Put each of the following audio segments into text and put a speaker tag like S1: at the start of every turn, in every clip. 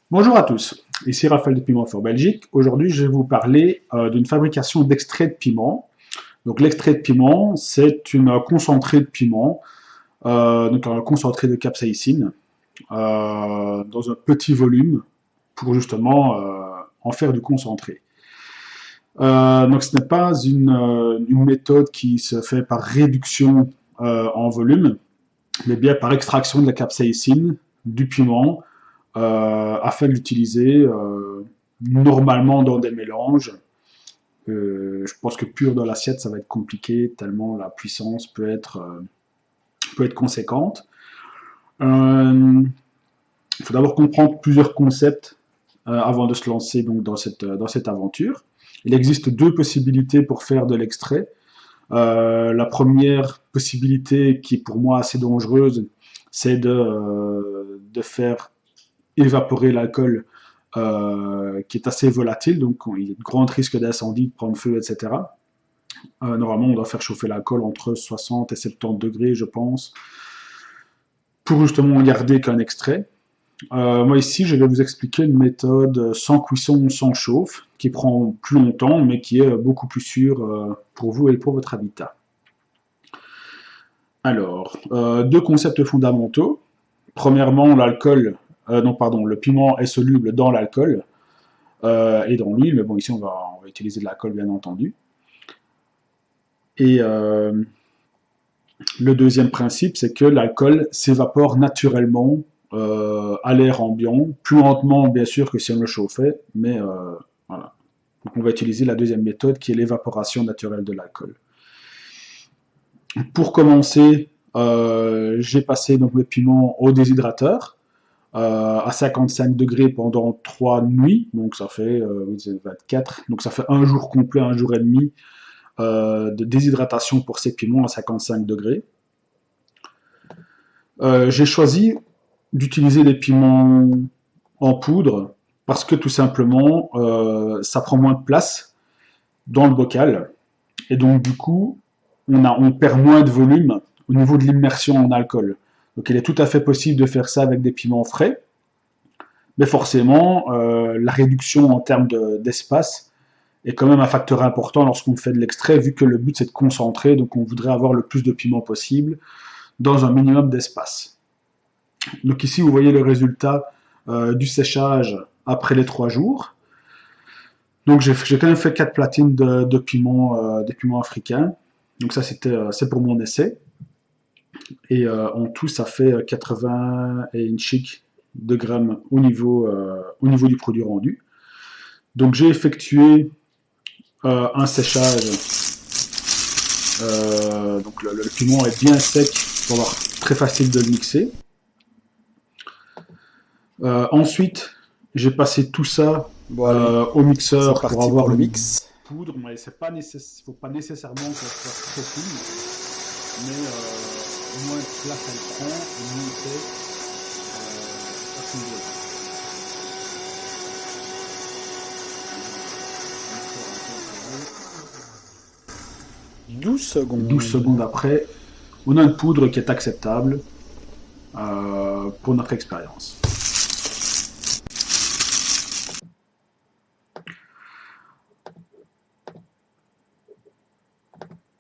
S1: Bonjour à tous, ici Raphaël de Piment Fort Belgique. Aujourd'hui, je vais vous parler d'une fabrication d'extrait de piment. Donc, l'extrait de piment, c'est une concentrée de piment, donc un concentré de capsaïcine, dans un petit volume pour justement en faire du concentré. Donc, ce n'est pas une méthode qui se fait par réduction en volume, mais bien par extraction de la capsaïcine du piment afin de l'utiliser normalement dans des mélanges. Je pense que pur dans l'assiette, ça va être compliqué, tellement la puissance peut être conséquente. Il faut d'abord comprendre plusieurs concepts avant de se lancer donc, dans cette aventure. Il existe deux possibilités pour faire de l'extrait. La première possibilité, qui est pour moi assez dangereuse, c'est de faire évaporer l'alcool qui est assez volatile, donc il y a de grands risques d'incendie, de prendre feu, etc. Normalement, on doit faire chauffer l'alcool entre 60 et 70 degrés, je pense, pour justement garder qu'un extrait. Moi ici, je vais vous expliquer une méthode sans cuisson, sans chauffe, qui prend plus longtemps, mais qui est beaucoup plus sûre pour vous et pour votre habitat. Alors, deux concepts fondamentaux. Premièrement, le piment est soluble dans l'alcool et dans l'huile, mais bon, ici on va utiliser de l'alcool bien entendu. Et le deuxième principe, c'est que l'alcool s'évapore naturellement à l'air ambiant, plus lentement bien sûr que si on le chauffait, mais voilà. Donc on va utiliser la deuxième méthode qui est l'évaporation naturelle de l'alcool. Pour commencer, j'ai passé donc le piment au déshydrateur à 55 degrés pendant 3 nuits, donc ça fait 24, donc ça fait un jour complet, un jour et demi de déshydratation pour ces piments à 55 degrés. J'ai choisi d'utiliser des piments en poudre parce que tout simplement ça prend moins de place dans le bocal et donc du coup on perd moins de volume au niveau de l'immersion en alcool. Donc il est tout à fait possible de faire ça avec des piments frais, mais forcément la réduction en termes d'espace est quand même un facteur important lorsqu'on fait de l'extrait, vu que le but c'est de concentrer, donc on voudrait avoir le plus de piment possible dans un minimum d'espace. Donc ici vous voyez le résultat du séchage après les 3 jours. Donc j'ai quand même fait 4 platines de piments, des piments africains. Donc ça c'est pour mon essai. Et en tout ça fait 80 et une chic de grammes au niveau du produit rendu. Donc j'ai effectué un séchage. Donc le piment est bien sec pour avoir très facile de le mixer. Ensuite, j'ai passé tout ça
S2: Bon allez,
S1: au
S2: c'est
S1: mixeur pour
S2: parti pour
S1: avoir
S2: le
S1: une
S2: mix.
S1: poudre, mais il ne faut pas nécessairement qu'elle soit trop fine, mais moins de place elle prend, et mieux c'est à ce niveau-là.
S2: 12
S1: 12
S2: secondes.
S1: secondes après, on a une poudre qui est acceptable pour notre expérience.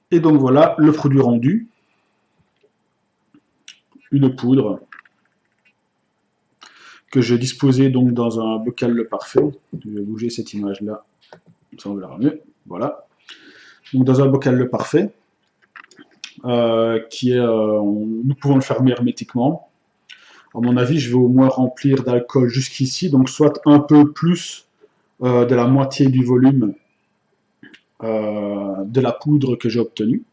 S1: Et donc voilà le produit rendu, une poudre que j'ai disposée donc dans un bocal le parfait. Je vais bouger cette image-là, ça on verra mieux. Voilà. Donc dans un bocal le parfait, nous pouvons le fermer hermétiquement. À mon avis, je vais au moins remplir d'alcool jusqu'ici, donc soit un peu plus de la moitié du volume de la poudre que j'ai obtenue.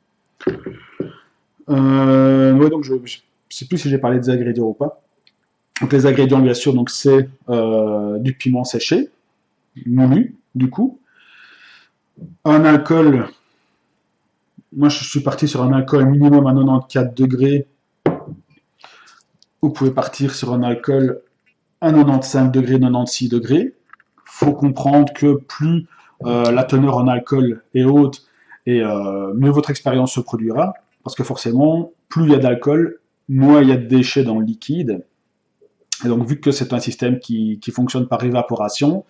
S1: Ouais, donc je ne sais plus si j'ai parlé des ingrédients ou pas. Donc les ingrédients, bien sûr, donc c'est du piment séché, moulu, du coup. Un alcool, moi je suis parti sur un alcool minimum à 94 degrés. Vous pouvez partir sur un alcool à 95 degrés, 96 degrés. Faut comprendre que plus la teneur en alcool est haute et mieux votre expérience se produira. Parce que forcément, plus il y a d'alcool, moins il y a de déchets dans le liquide. Et donc, vu que c'est un système qui fonctionne par évaporation,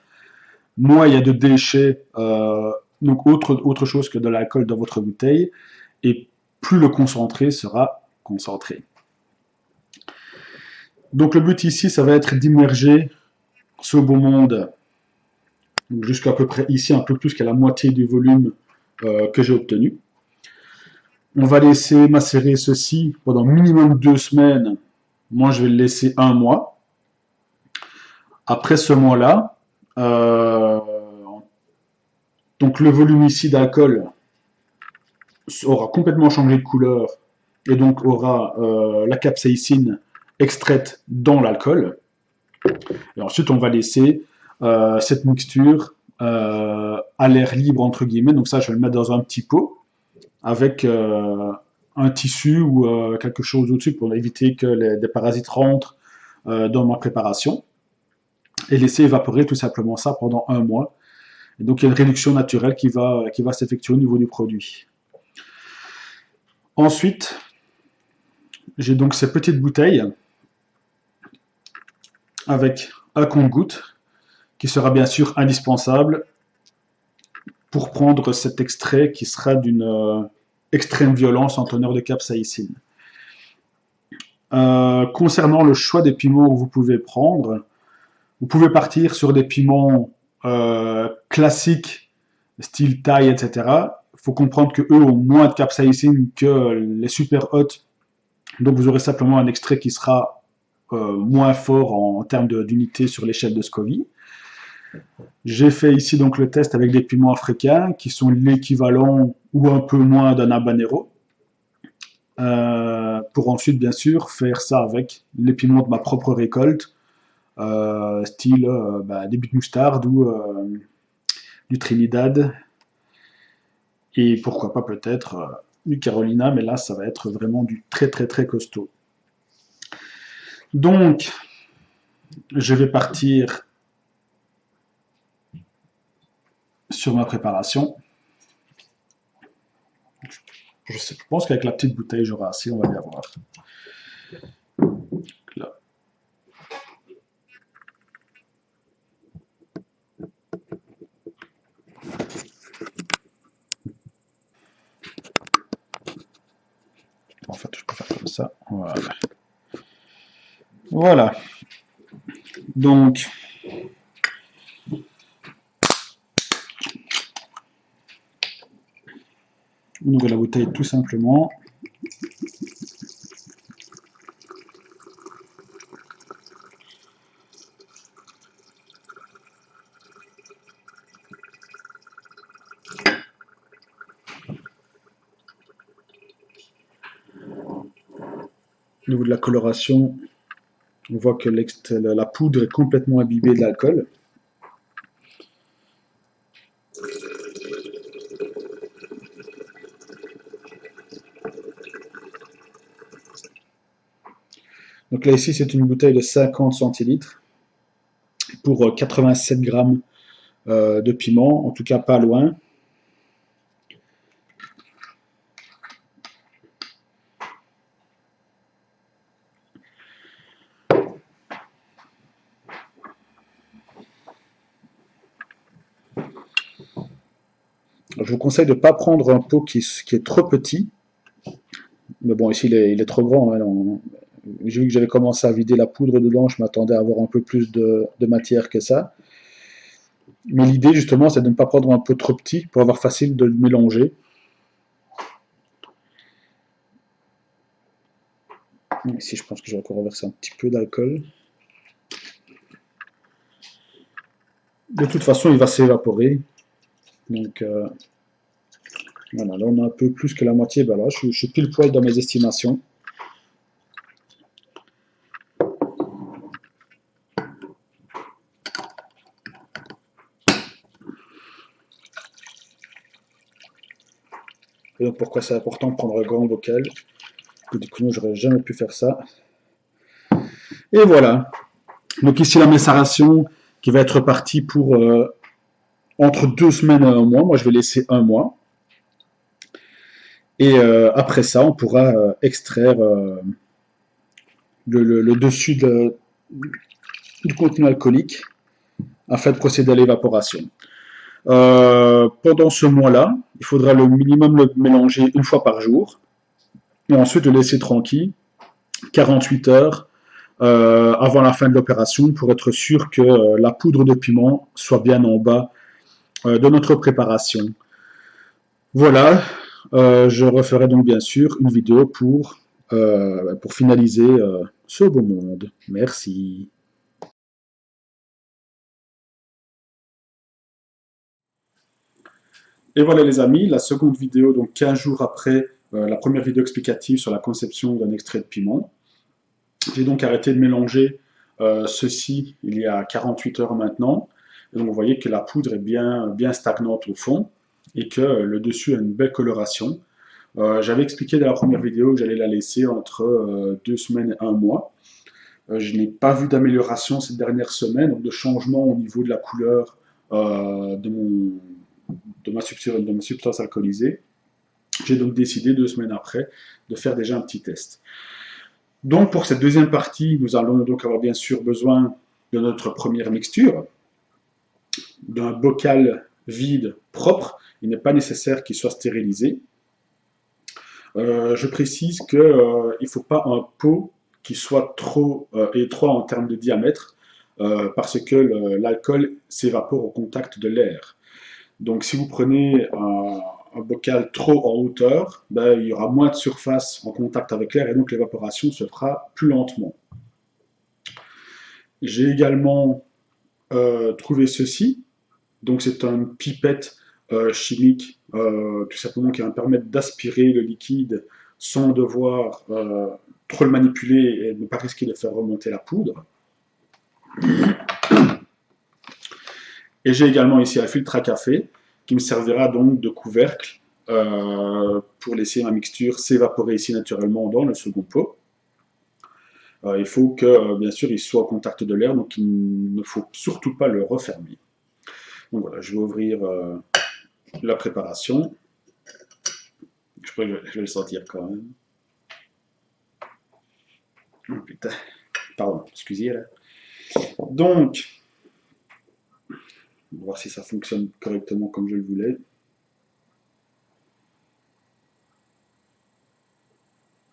S1: moins il y a de déchets, donc autre chose que de l'alcool dans votre bouteille, et plus le concentré sera concentré. Donc le but ici, ça va être d'immerger ce beau monde jusqu'à peu près ici, un peu plus qu'à la moitié du volume que j'ai obtenu. On va laisser macérer ceci pendant minimum 2 semaines. Moi, je vais le laisser un mois. Après ce mois-là, donc le volume ici d'alcool aura complètement changé de couleur et donc aura la capsaïcine extraite dans l'alcool. Et ensuite, on va laisser cette mixture à l'air libre, entre guillemets. Donc ça, je vais le mettre dans un petit pot avec un tissu ou quelque chose au-dessus pour éviter que des parasites rentrent dans ma préparation. Et laisser évaporer tout simplement ça pendant un mois. Et donc, il y a une réduction naturelle qui va s'effectuer au niveau du produit. Ensuite, j'ai donc ces petites bouteilles avec un compte-gouttes qui sera bien sûr indispensable pour prendre cet extrait qui sera d'une extrême violence en teneur de capsaïcine. Concernant le choix des piments que vous pouvez prendre, vous pouvez partir sur des piments classiques, style thaï, etc. Il faut comprendre qu'eux ont moins de capsaïcine que les super hautes, donc vous aurez simplement un extrait qui sera moins fort en termes d'unité sur l'échelle de Scoville. J'ai fait ici donc le test avec des piments africains qui sont l'équivalent ou un peu moins d'un habanero. Pour ensuite bien sûr faire ça avec les piments de ma propre récolte, style des buttes moustardes ou du Trinidad et pourquoi pas peut-être du Carolina, mais là ça va être vraiment du très très très costaud. Donc je vais partir sur ma préparation. Je pense qu'avec la petite bouteille j'aurai assez, on va bien voir. Là. En fait, je peux faire comme ça. Voilà. Voilà. Donc, on ouvre la bouteille tout simplement. Au niveau de la coloration, on voit que la poudre est complètement imbibée de l'alcool. Donc là ici c'est une bouteille de 50 centilitres pour 87 grammes de piment, en tout cas pas loin. Je vous conseille de ne pas prendre un pot qui est trop petit. Mais bon, ici, il est trop grand. Hein. J'ai vu que j'avais commencé à vider la poudre dedans. Je m'attendais à avoir un peu plus de matière que ça. Mais l'idée, justement, c'est de ne pas prendre un pot trop petit pour avoir facile de le mélanger. Ici, je pense que je vais encore reverser un petit peu d'alcool. De toute façon, il va s'évaporer. Donc, voilà, là, on a un peu plus que la moitié. Ben là, je suis pile poil dans mes estimations. Et donc, pourquoi c'est important de prendre un grand bocal. Du coup, j'aurais jamais pu faire ça. Et voilà. Donc ici, la macération qui va être partie pour entre 2 semaines et un mois. Moi, je vais laisser un mois. Et après ça, on pourra extraire le dessus de du contenu alcoolique afin de procéder à l'évaporation. Pendant ce mois-là, il faudra le minimum le mélanger une fois par jour et ensuite le laisser tranquille 48 heures avant la fin de l'opération pour être sûr que la poudre de piment soit bien en bas de notre préparation. Voilà, je referai donc bien sûr une vidéo pour finaliser ce beau monde. Merci. Et voilà les amis, la seconde vidéo, donc 15 jours après la première vidéo explicative sur la conception d'un extrait de piment. J'ai donc arrêté de mélanger ceci il y a 48 heures maintenant. Et donc vous voyez que la poudre est bien stagnante au fond et que le dessus a une belle coloration. J'avais expliqué dans la première vidéo que j'allais la laisser entre 2 semaines et 1 mois. Je n'ai pas vu d'amélioration ces dernières semaines, donc de changement au niveau de la couleur de ma substance alcoolisée. J'ai donc décidé 2 semaines après de faire déjà un petit test. Donc pour cette deuxième partie, nous allons donc avoir bien sûr besoin de notre première mixture, d'un bocal vide propre. Il n'est pas nécessaire qu'il soit stérilisé. Je précise qu'il ne faut pas un pot qui soit trop étroit en termes de diamètre, parce que l'alcool s'évapore au contact de l'air. Donc si vous prenez un bocal trop en hauteur, ben, il y aura moins de surface en contact avec l'air et donc l'évaporation se fera plus lentement. J'ai également trouvé ceci. Donc c'est une pipette chimique, tout simplement qui va me permettre d'aspirer le liquide sans devoir trop le manipuler et ne pas risquer de faire remonter la poudre. Et j'ai également ici un filtre à café qui me servira donc de couvercle pour laisser ma mixture s'évaporer ici naturellement dans le second pot. Il faut que, bien sûr, il soit au contact de l'air, donc il ne faut surtout pas le refermer. Donc voilà, je vais ouvrir la préparation. Je crois que je vais le sentir quand même. Oh putain, pardon, excusez là. Donc, on va voir si ça fonctionne correctement comme je le voulais.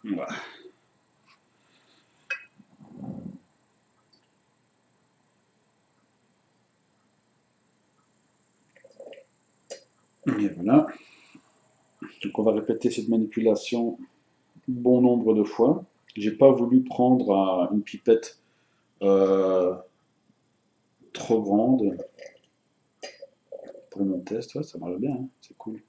S1: Voilà. Et voilà. Donc on va répéter cette manipulation bon nombre de fois. J'ai pas voulu prendre une pipette trop grande pour mon test. Ouais, ça marche bien, hein, c'est cool.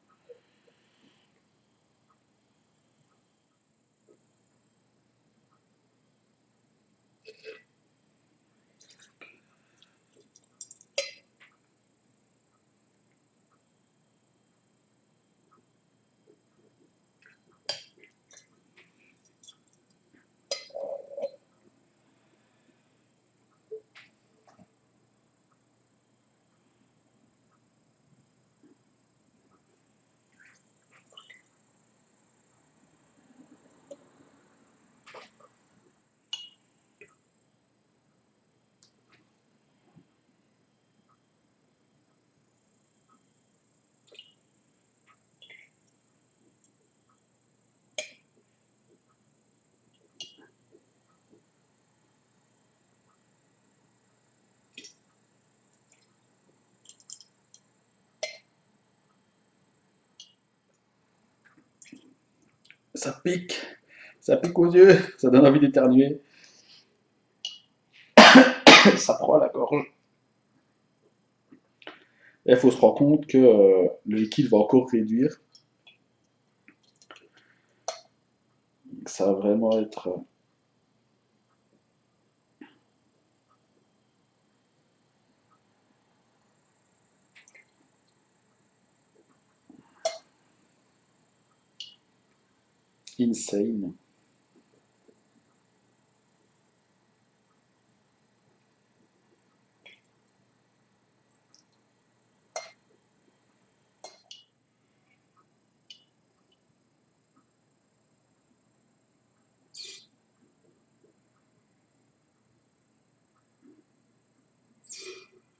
S1: Ça pique aux yeux, ça donne envie d'éternuer, ça prend à la gorge. Et il faut se rendre compte que le liquide va encore réduire. Ça va vraiment être insane.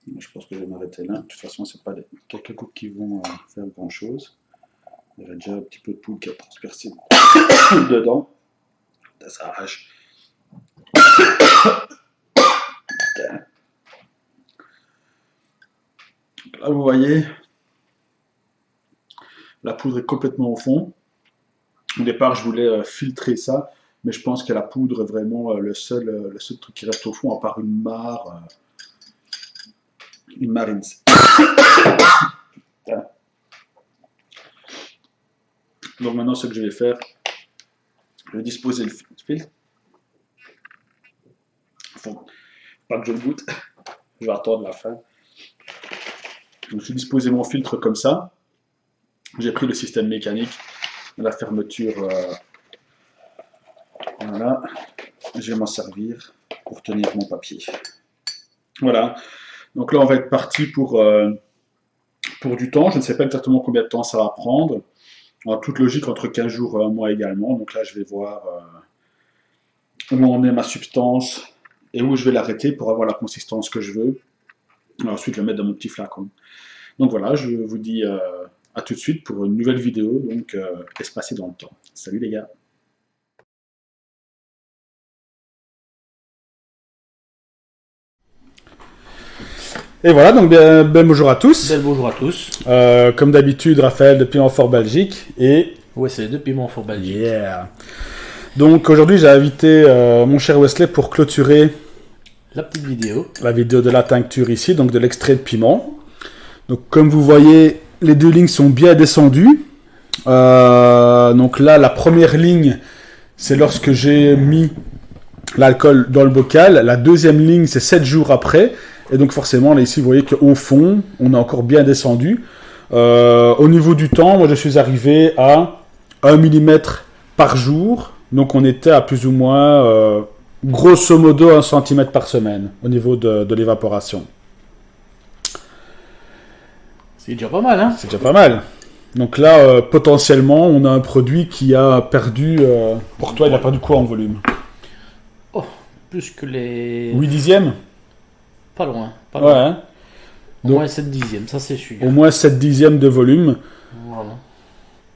S1: Je pense que je vais m'arrêter là. De toute façon, c'est pas quelques coupes qui vont faire grand chose. Il y a déjà un petit peu de poudre qui a transpercé dedans. Ça s'arrache. Là, vous voyez, la poudre est complètement au fond. Au départ, je voulais filtrer ça, mais je pense que la poudre est vraiment le seul truc qui reste au fond, à part une mare. Une marine. Donc maintenant, ce que je vais faire, je vais disposer le filtre. Faut pas que je le goûte. Je vais attendre la fin. Donc, je vais disposer mon filtre comme ça. J'ai pris le système mécanique, la fermeture. Voilà. Je vais m'en servir pour tenir mon papier. Voilà. Donc là, on va être parti pour du temps. Je ne sais pas exactement combien de temps ça va prendre. En toute logique, entre 15 jours et un mois également. Donc là, je vais voir où en est ma substance et où je vais l'arrêter pour avoir la consistance que je veux. Et ensuite, le mettre dans mon petit flacon. Donc voilà, je vous dis à tout de suite pour une nouvelle vidéo, donc espacée dans le temps. Salut les gars! Et voilà, donc bien bonjour à tous.
S2: Bel bonjour à tous.
S1: Comme d'habitude, Raphaël de Piment-Fort Belgique et...
S2: Ouais, c'est de Piment-Fort Belgique.
S1: Yeah! Donc aujourd'hui, j'ai invité mon cher Wesley pour clôturer
S2: la petite vidéo.
S1: La vidéo de la tincture ici, donc de l'extrait de piment. Donc comme vous voyez, les deux lignes sont bien descendues. Donc là, la première ligne, c'est lorsque j'ai mis l'alcool dans le bocal. La deuxième ligne, c'est 7 jours après. Et donc forcément, là ici, vous voyez qu'au fond, on est encore bien descendu. Au niveau du temps, moi je suis arrivé à 1 mm par jour. Donc on était à plus ou moins, grosso modo, 1 cm par semaine au niveau de l'évaporation.
S2: C'est déjà pas mal, hein?
S1: C'est déjà pas mal. Donc là, potentiellement, on a un produit qui a perdu... pour toi, il a perdu quoi en volume?
S2: Oh, plus que les...
S1: 8 dixièmes?
S2: Pas loin. Pas
S1: Ouais.
S2: loin.
S1: Hein.
S2: Au moins 7 dixièmes, ça c'est sûr.
S1: Au moins 7 dixièmes de volume.
S2: Voilà.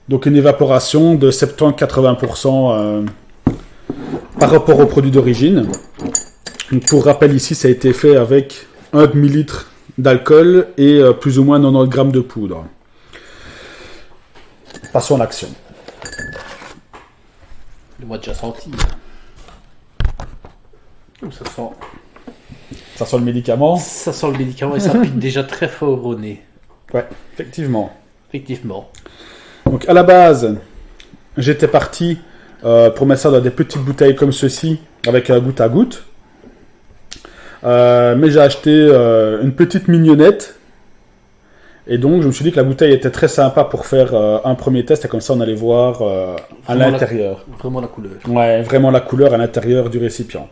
S1: Donc une évaporation de 70-80% par rapport au produit d'origine. Donc pour rappel, ici, ça a été fait avec 1 demi-litre d'alcool et plus ou moins 90 grammes de poudre. Passons à l'action.
S2: Le moi déjà senti. Ça sent...
S1: Ça sent le médicament?
S2: Ça sent le médicament et ça pique déjà très fort au nez.
S1: Ouais, effectivement.
S2: Effectivement.
S1: Donc à la base, j'étais parti pour mettre ça dans des petites bouteilles comme ceci, avec un goutte à goutte. Mais j'ai acheté une petite mignonnette. Et donc je me suis dit que la bouteille était très sympa pour faire un premier test. Et comme ça on allait voir à l'intérieur.
S2: Vraiment la couleur.
S1: Ouais, vraiment la couleur à l'intérieur du récipient.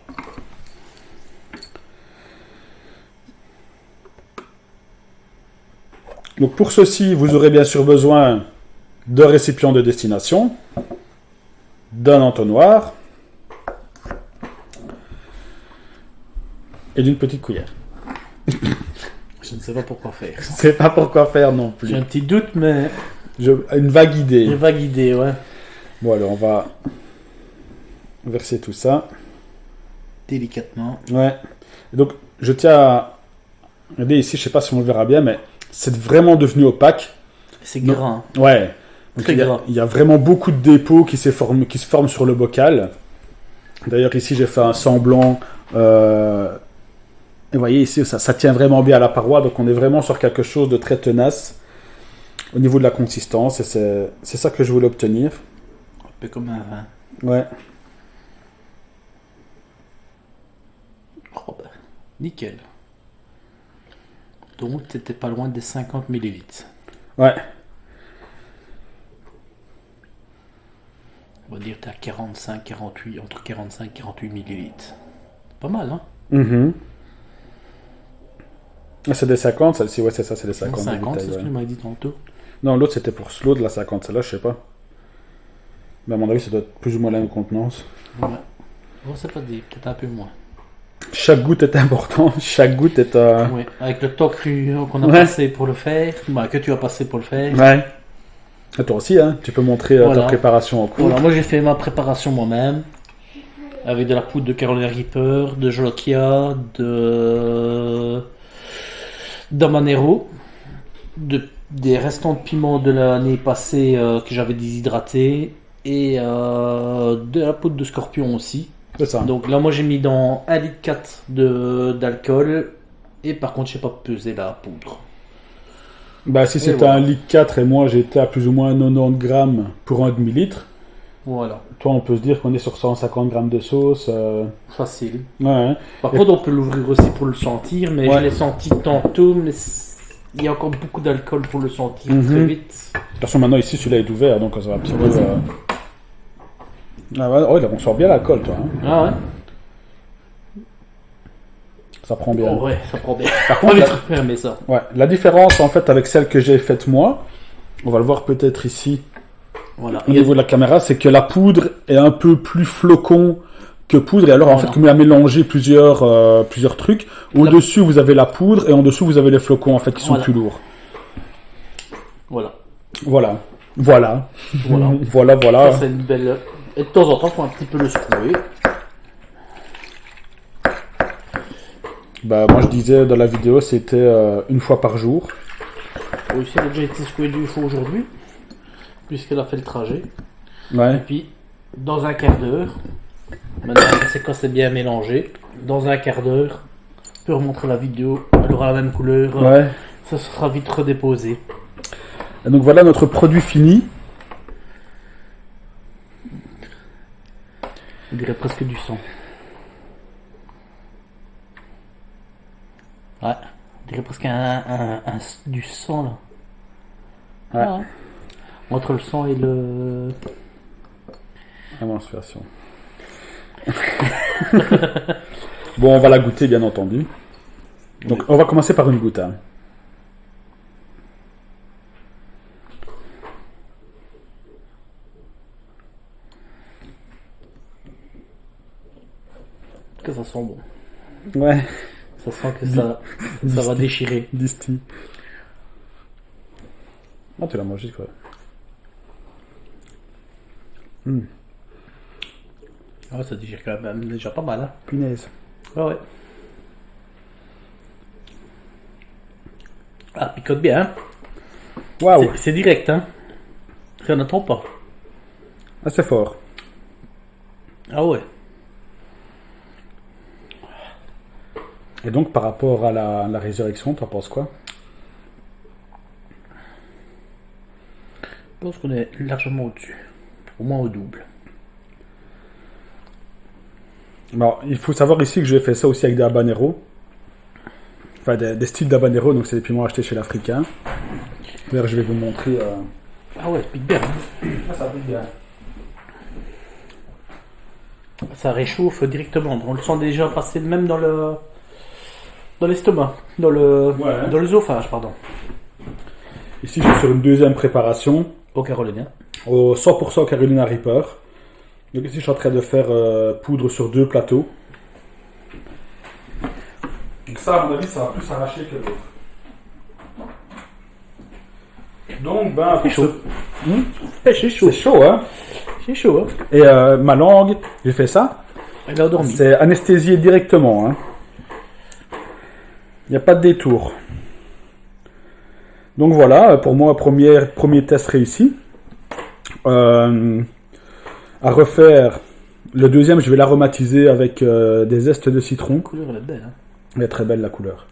S1: Donc pour ceci, vous aurez bien sûr besoin d'un récipient de destination, d'un entonnoir et d'une petite cuillère.
S2: Je ne sais pas pourquoi faire.
S1: Je ne sais pas pourquoi faire non plus.
S2: J'ai un petit doute, mais...
S1: Une vague idée.
S2: Une vague idée, ouais.
S1: Bon alors on va verser tout ça.
S2: Délicatement.
S1: Ouais. Et donc je tiens à... Regardez ici, je ne sais pas si on le verra bien, mais c'est vraiment devenu opaque.
S2: C'est gras.
S1: Ouais. Donc,
S2: Très gras.
S1: Il y a vraiment beaucoup de dépôts qui se forment sur le bocal. D'ailleurs ici j'ai fait un semblant. Et vous voyez ici ça tient vraiment bien à la paroi. Donc on est vraiment sur quelque chose de très tenace au niveau de la consistance. Et c'est ça que je voulais obtenir.
S2: Un peu comme un vin.
S1: Ouais.
S2: Oh ben, nickel. Donc t'étais pas loin des 50 millilitres.
S1: Ouais.
S2: On va dire que t'es à 45, 48, entre 45 et 48 millilitres. Pas mal, hein?
S1: C'est des 50, celle-ci, ouais, c'est ça, c'est des 50.
S2: 50, c'est ce que
S1: ouais.
S2: tu m'as dit tantôt.
S1: Non, l'autre c'était pour l'autre, la 50, celle-là, je sais pas. Mais à mon avis, ça doit être plus ou moins la même contenance.
S2: Ouais. Bon, c'est pas dit, peut-être un peu moins.
S1: Chaque goutte est importante, chaque goutte est...
S2: Ouais, avec le temps qu'on a
S1: Ouais.
S2: passé pour le faire, bah, que tu as passé pour le faire.
S1: Ouais. Et toi aussi, hein, tu peux montrer
S2: Voilà.
S1: ta préparation en cours.
S2: Voilà, moi j'ai fait ma préparation moi-même. Avec de la poudre de Carolina Reaper, de Jolokia, d'Habanero, des restants de piment de l'année passée que j'avais déshydraté, et de la poudre de scorpion aussi.
S1: C'est ça.
S2: Donc là, moi j'ai mis dans 1,4 litre d'alcool, et par contre, je n'ai pas pesé la poudre.
S1: Bah, si c'était
S2: voilà.
S1: 1,4 litre et moi j'étais à plus ou moins 90 grammes pour un demi-litre,
S2: Voilà,
S1: toi on peut se dire qu'on est sur 150 grammes de sauce.
S2: facile.
S1: Ouais, hein.
S2: Par contre, on peut l'ouvrir aussi pour le sentir, mais
S1: Ouais.
S2: je l'ai senti tantôt, mais il y a encore beaucoup d'alcool pour le sentir très vite.
S1: De toute façon, maintenant ici celui-là est ouvert, donc ça va un petit peu.
S2: Vas-y.
S1: Ah ouais, ouais, là, on sort bien l'alcool, toi. Hein.
S2: Ah ouais.
S1: Ça prend bien.
S2: Oh ouais, ça prend bien.
S1: Par
S2: On
S1: contre,
S2: va fermer ça.
S1: ouais, la différence en fait avec celle que j'ai faite moi, on va le voir peut-être ici
S2: Voilà.
S1: au niveau de la caméra, c'est que la poudre est un peu plus flocon que poudre. Et alors en
S2: Voilà.
S1: fait, comme il a mélangé plusieurs trucs, au-dessus vous avez la poudre et en dessous vous avez les flocons en fait qui sont
S2: Voilà.
S1: plus lourds.
S2: Voilà.
S1: Voilà. Voilà.
S2: Voilà.
S1: Voilà, voilà.
S2: Ça, c'est une belle. Et de temps en temps, faut un petit peu le secouer.
S1: Bah, moi je disais dans la vidéo, c'était une fois par jour.
S2: Oui, elle a déjà été secouée 2 fois aujourd'hui, puisqu'elle a fait le trajet. Et
S1: Ouais.
S2: puis, dans un quart d'heure, maintenant, c'est quand c'est bien mélangé. Dans un quart d'heure, je peux remontrer la vidéo. Elle aura la même couleur.
S1: Ouais.
S2: Ça sera vite redéposé.
S1: Et donc voilà notre produit fini.
S2: On dirait presque du sang. Ouais, on dirait presque du sang là.
S1: Ouais.
S2: Ah ouais. Entre le sang et le.
S1: Émancipation. Bon, on va la goûter bien entendu. Donc on va commencer par une goutte. Hein.
S2: Que ça sent bon.
S1: Ouais.
S2: Ça sent que ça va déchirer.
S1: Disti. Ah, tu l'as mangé quoi.
S2: Ah ouais, ça déchire quand même déjà pas mal. Hein.
S1: Punaise.
S2: Ah ouais. Ah, picote bien. Hein.
S1: Waouh.
S2: C'est direct. Hein. Rien n'attend pas.
S1: Assez fort.
S2: Ah ouais.
S1: Et donc par rapport à la résurrection, t'en penses quoi?
S2: Je pense qu'on est largement au-dessus. Au moins au double.
S1: Alors, il faut savoir ici que j'ai fait ça aussi avec des habaneros. Enfin, des styles d'habanero, donc c'est des piments achetés chez l'Africain. D'ailleurs, je vais vous montrer.
S2: Ah ouais, pique bien. Hein.
S1: Ah, ça pique bien.
S2: Ça réchauffe directement. On le sent déjà passer même dans l'estomac. Dans l'œsophage, pardon.
S1: Ici, je suis sur une deuxième préparation.
S2: Au Carolina.
S1: Au 100% Carolina Reaper. Donc ici, je suis en train de faire poudre sur 2 plateaux. Donc ça, à mon avis, ça va plus s'arracher que l'autre. Donc, ben...
S2: C'est chaud.
S1: C'est chaud, hein.
S2: C'est chaud, hein.
S1: Et ma langue, j'ai fait ça.
S2: Elle a dormi.
S1: C'est anesthésié directement, hein. Il n'y a pas de détour. Donc voilà, pour moi, premier test réussi. À refaire, le deuxième, je vais l'aromatiser avec des zestes de citron.
S2: La couleur, elle est belle. Hein.
S1: Elle est très belle, la couleur.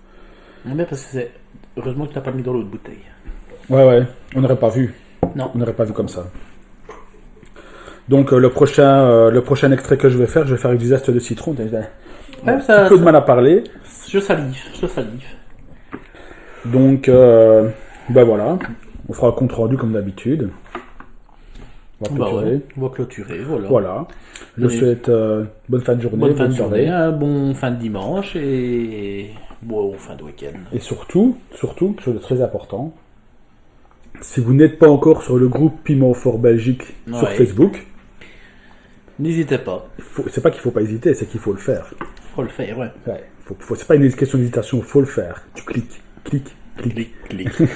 S2: Elle est belle parce que c'est. Heureusement que tu n'as pas mis dans l'autre bouteille.
S1: Ouais, on n'aurait pas vu.
S2: Non.
S1: On n'aurait pas vu comme ça. Donc le prochain extrait que je vais faire avec du zeste de citron. J'ai un petit peu de mal à parler.
S2: Je salive.
S1: Donc, ben voilà. On fera un compte rendu comme d'habitude. On va clôturer.
S2: On va clôturer, voilà.
S1: Voilà. Je souhaite bonne fin de journée.
S2: Bonne fin de
S1: soirée.
S2: journée, un bon fin de dimanche et bon fin de week-end.
S1: Et surtout, quelque chose de très important, si vous n'êtes pas encore sur le groupe Piment Fort Belgique sur
S2: Ouais.
S1: Facebook,
S2: N'hésitez pas.
S3: C'est pas qu'il faut pas hésiter, c'est qu'il faut le faire.
S2: Faut le faire, ouais.
S3: Ouais, c'est pas une question d'hésitation, faut le faire. Tu cliques, cliques, cliques.
S2: Clic, clic.